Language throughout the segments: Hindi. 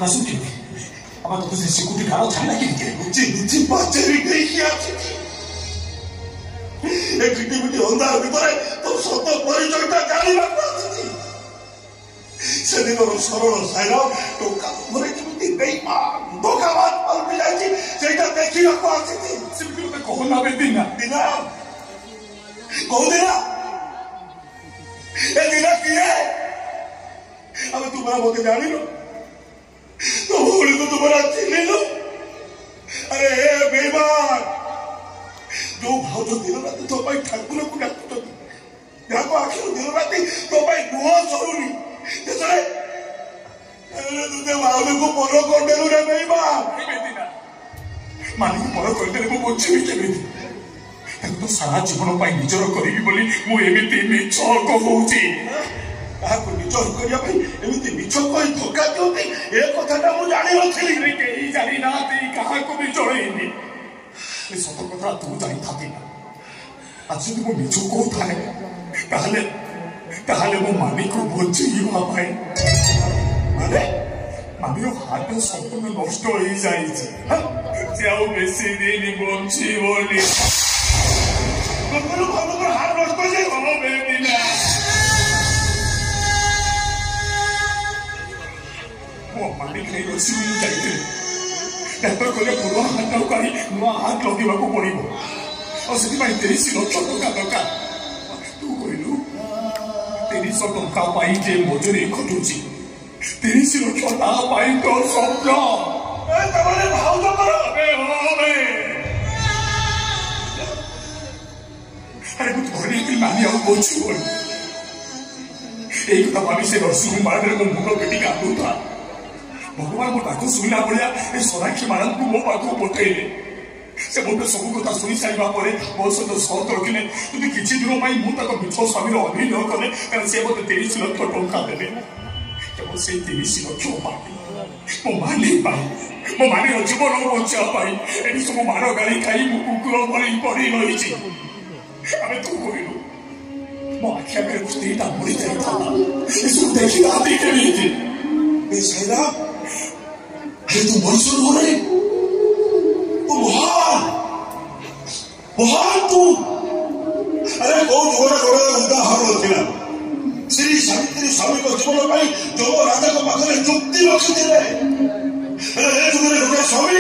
आसुटी अब तो से सिक्योरिटी गार्ड छाड़ा कि मुझे मुझे बाचरी गई क्या एक किटी अंधार भीतर तो सत परिचयटा जानी रखी से दिन सरल साइर टोका घरे केमती बेईमान धोखाबाज पलटी जाइए सेटा देखी रखो आसी सिंपल तो कहो ना बे दिना कहो दिना ए दिना किए अब तुम्हारा बोके जानी लो तो बोली तो तुम्हारा चिल्ली लो अरे हे बेईमान जो भाव तो दिन रात तो भाई ठाकुर को डाकतो जाको आखिर दिन रात तो भाई दुआ सरुनी जैसे अरे तुझे भाव को परो कर देलु रे बेईमान बेदिना मानी को परो कर देले को बोझी भी केबे ताको तो सारा जीवन पाई निजर करिबी बोली मु एमिति मिछ कहउची ताको निजर करिया भाई एमिति मिछ कहि धोखा दियोती ए कथाटा मु जानि नथिली रे केही जानि नाती कहा को भी जळेनी ए सत कथा तू जानि थाती आज तू मु मिछ को थाए ताहले मु मानी को बोझी भाई माने मानी हाथ संपूर्ण नष्ट हो जाइछि जाओ बेसी दिन बंची बोली भाव हाथ नष्ट हो जाए ओ बेदिना मानी खाई रोसी जाइए डाक्टर कहले पूर्व हाथ करी नुआ हाथ लगे पड़ो और से 30 लाख टका दरकार तू कहलु 30 टका पाई जे मजूरी खटुची 30 लाख ता पाई तो स्वप्न ए तमने भाव तो करो अबे हो बे अरे कुछ घरे की नानी आउ बोझी बोल एक तो भाभी से रसी मार रे मुंड पेटी काटू था भगवान मो ताको सुनिला बलिया ए सराखी मारन को मो पाको पठेले से मोटे सब कथा सुनी साइबा परे मो सतो सत रखिले तुम किछि दिन पाई मु ताको मिछ स्वामी रो अभिनय कले कारण से मते 30 लाख टका देले केवल से 30 लाख पाई मो माने जीवन बचा पाई एडी सब मार गाड़ी खाई मु कुकुर भली पड़ी रहिछि अबे तू कहलु मो आखिया करे कुस्तीटा मरि जाई था इसु देखि आती केली बे साइरा अरे तू मनुष्य हो रहे तू महान तू अरे बहुत बड़ा उदाहरण थिला श्री सावित्री स्वामी को जीवन पाई जो राजा को पाखरे चुक्ति रखी थे अरे तुमरे लोके स्वामी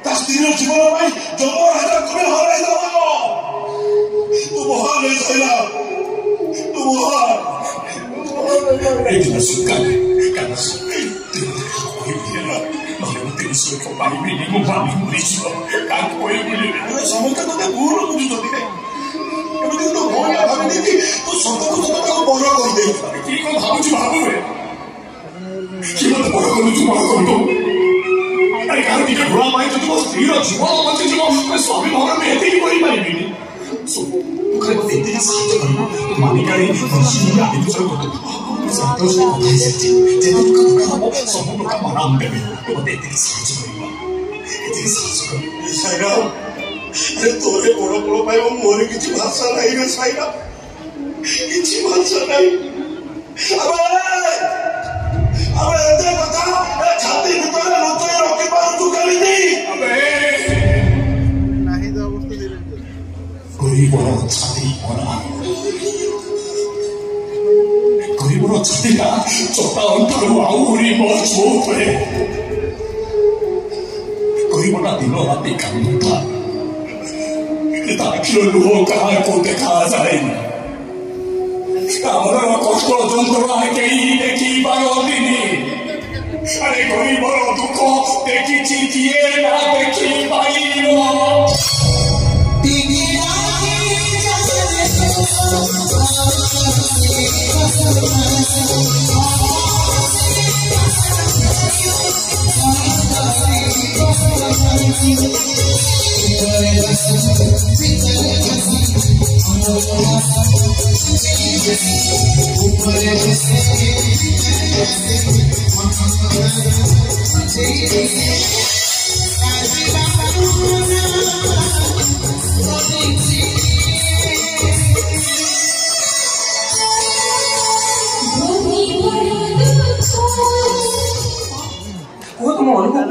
ता स्त्री जीवन पाई जो राजा तुम्हें हराई दबो तू महान है साइरा तू महान एक दिन सुकाले काना Isso é para o menino vale muríssimo. Tá com ele. Eu só vou ter que burro no dia de eu me digo bom ya भाभी दी तो सोतो को तो बोलो कर दे की को भाबुची भाबु है की मत बोलो कर तू बोलो कर दो अरे यार दी के बुरा माई तो तू स्त्री रो जीवन मत जीवन मैं स्वामी भाव में एते की कोई पाइबी सो तू करे मत एते साथ कर मानी गाड़ी सुनी आदि तो चलो संतोष को बताई सकती जेते को तो सब लोग का मारा हम देबे तो एते की साथ कर साइरा अरे तोरे बड़ो बड़ो भाई वो मोरे किसी भाषा नहीं रे साइरा किसी भाषा नहीं अबे ऐसे बता छाती भीतर लोटे रोके पार तू कर दी अबे नहीं तो अवस्था दे कोई बड़ा छाती बड़ा कोई बड़ा छाती का छोटा अंतर आउरी मजबूत है कोई बड़ा दिनों रात काम था ताकि लोगों का को देखा जाए हमारा कष्ट যন্ত্রণা কেই দেখি পারোনি अरे कोई बड़ो दुख देखी किए ना देखी पाइलो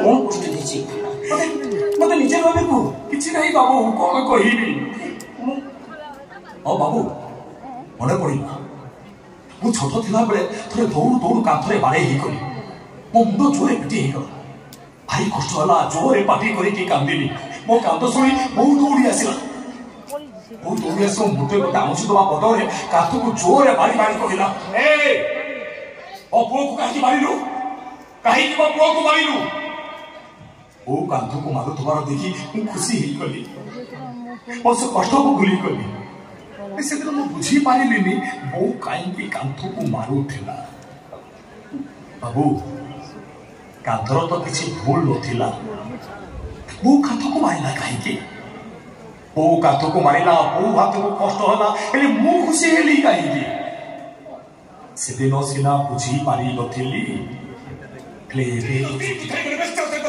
कौन कष्ट देछि मते निजे भाबे को किछि नहीं बाबू कोन कहिबी ओ बाबू मने पड़ी मु छोट थिला बेले थरे दौड़ दौड़ काथरे बाड़े ही करी मो मुंड जोरे पिटी ही गला भाई कष्ट होला जोरे पाटी करी की कांदिनी मो कांद सुनी बहुत दौड़ी आसिला बहुत दौड़ी आसो मुटे को आमुची दवा बदले काथु को जोरे बाड़ी बाड़ी कहिला ए ओ पुओ को काहे मारिलु काहे की पुओ को मारिलु ओ कांथु को मारो तुम्हारा देखी मु खुशी ही गली और सब कष्ट को भूली गली ऐसे तो मैं बुझी पारिलिनी वो काई की कांथु को मारू थिला बाबू कांथर तो किसी भूल नथिला वो कांथु को मारिला काहे की वो कांथु को मारिला वो हाथ को कष्ट होला एले मु खुशी हेली काहे की से दिन सिना बुझी पारी नथिली क्लेरे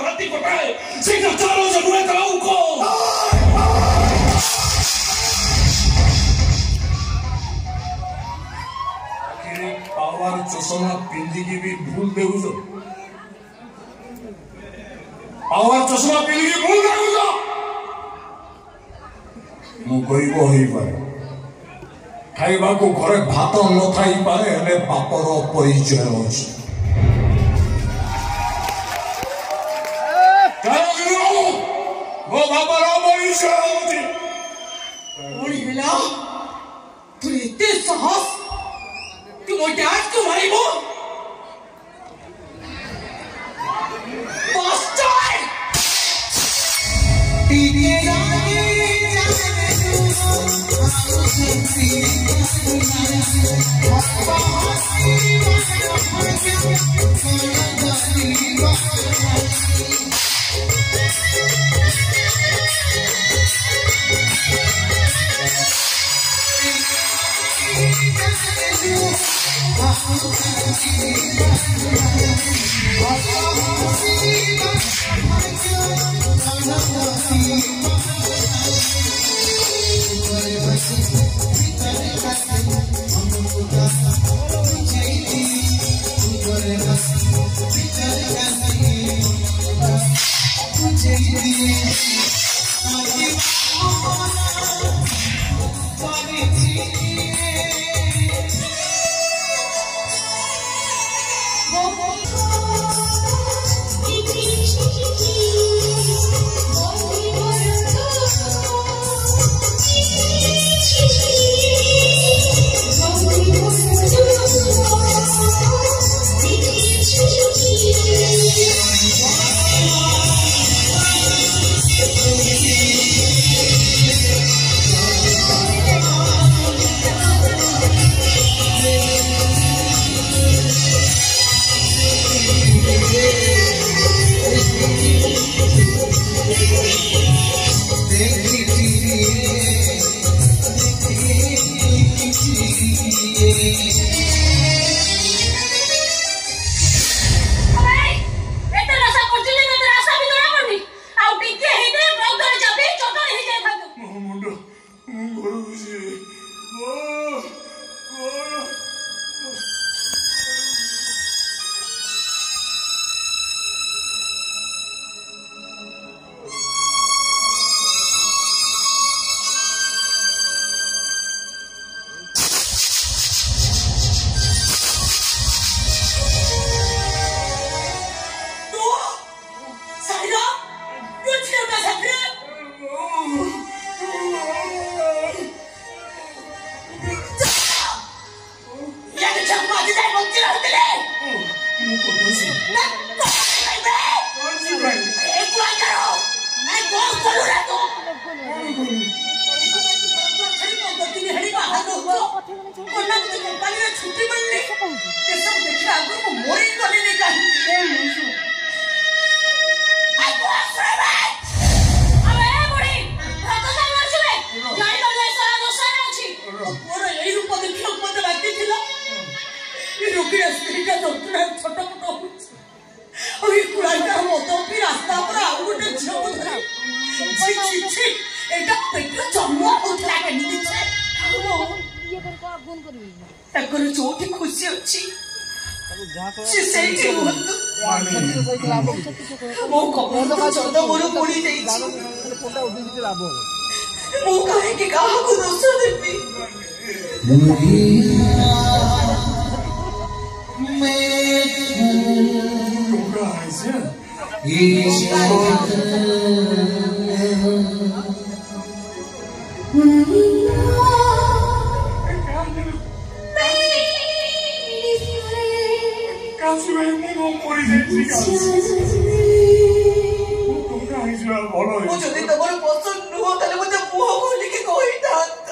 राती पटाए सिंह चारों जमुए कराऊ को पावर चश्मा पिंदी की भी भूल देउछो पावर चश्मा पिंदी की भूल देउछो मु कहबो होई पारे खाइबा को घरे भात न थाई पारे हेले बापर परिचय अछि वो बापर परिचय अछि ओडी हेला तू इते साहस तू वो डैड को मारिबो बास्टर्ड टीवी रानी जाने तू हंसी से सेठी हुंतु मो कपड़ तो चंद मोर पड़ी जाई मो काहे के काहा को दोष देबी যদি তোমার পছন্দ নুহ তাহলে মতে মুহ খুলিকে কইতান্ত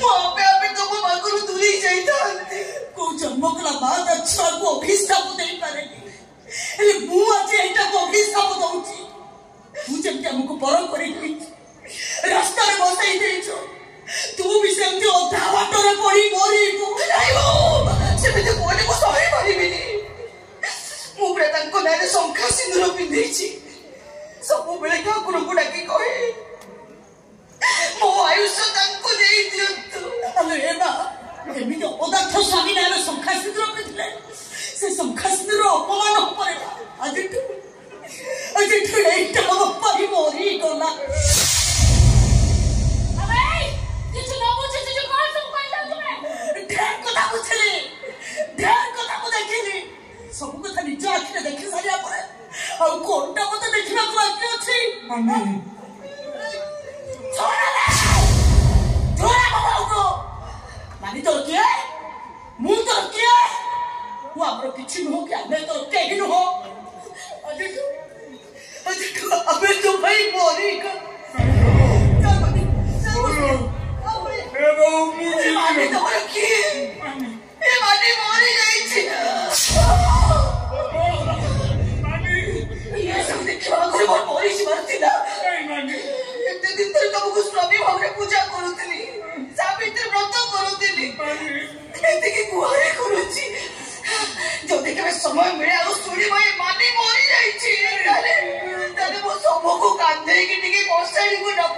মো আপে তোম মাগরু দূরে যাইতান্তি কো জন্মকলা বাদ আচ্ছা কো অভিଶାପ দেই পারেনি ହେଲେ ମୁଁ ଆଜି ଏଇଟାକୁ ଅଭିଶାପ ଦଉଛି ତୁ ଯେମିତି ଆମକୁ ପର କରିକି ରାସ୍ତାରେ ବସେଇ ଦେଇଛୁ ତୁ ବି ସେମିତି ଅଧା ବାଟରେ ପଡି ମରିବୁ ସେମିତି କୁହନି ମୁଁ ସହି ପାରିବିନି ମୁଁ ପୁରା ତାଙ୍କ ନାଁରେ ଶଙ୍ଖା ସିନ୍ଦୁର ପିନ୍ଧେଇଛି ସବୁବେଳେ ଠାକୁରଙ୍କୁ ଡାକି କହେ ମୋ ଆୟୁଷ ତାଙ୍କୁ ଦେଇ ଦିଅନ୍ତୁ ହେଲେ ଏ ମା ଏମିତି ଅପଦାର୍ଥ ସ୍ୱାମୀ ନାଁରେ ଶଙ୍ଖା ସିନ୍ଦୁର ପିନ୍ଧିଲେ ସେ ଶଙ୍ଖା ସିନ୍ଦୁର ଅପମାନ ଉପରେ ଆଜିଠୁ ଏଇଟା ଆମ ପାଇଁ ମରିଗଲା ସବୁ କଥା ନିଜ ଆଖିରେ ଦେଖି ସାରିବା ପରେ ଆଉ କୋଣଟା ମତେ ଦେଖିବାକୁ ବାକି ଅଛି ମାନେ ତୋର କିଏ ମୁଁ ତୋର କିଏ ମୁଁ ଆମର କିଛି ନୁହଁ କି ଆମେ ତୋର କେହି ନୁହଁ ଆମେ ତୋ ପାଇଁ ମରିଗଲା ତମର କିଏ ଏ ମାନେ ମରି ଯାଇଛି ଦେଖିବାକୁ ମୋର ମରିଯିବାର ଥିଲା ଏତେ ଦିନ ଧରି ତମକୁ ସ୍ୱାମୀ ଭାବରେ ପୂଜା କରୁଥିଲି ସାବିତ୍ରୀ ବ୍ରତ କରୁଥିଲି ଏତିକି ଗୁହାରି କରୁଛି ଯଦି କେବେ ସମୟ ମିଳେ ଆଉ ଶୁଣିବ ଏ ମାନେ ମରି ଯାଇଛି ତାହେଲେ ମୋ ଶବକୁ କାନ୍ଧେଇକି ଟିକେ ମଶାଣିକୁ ନବ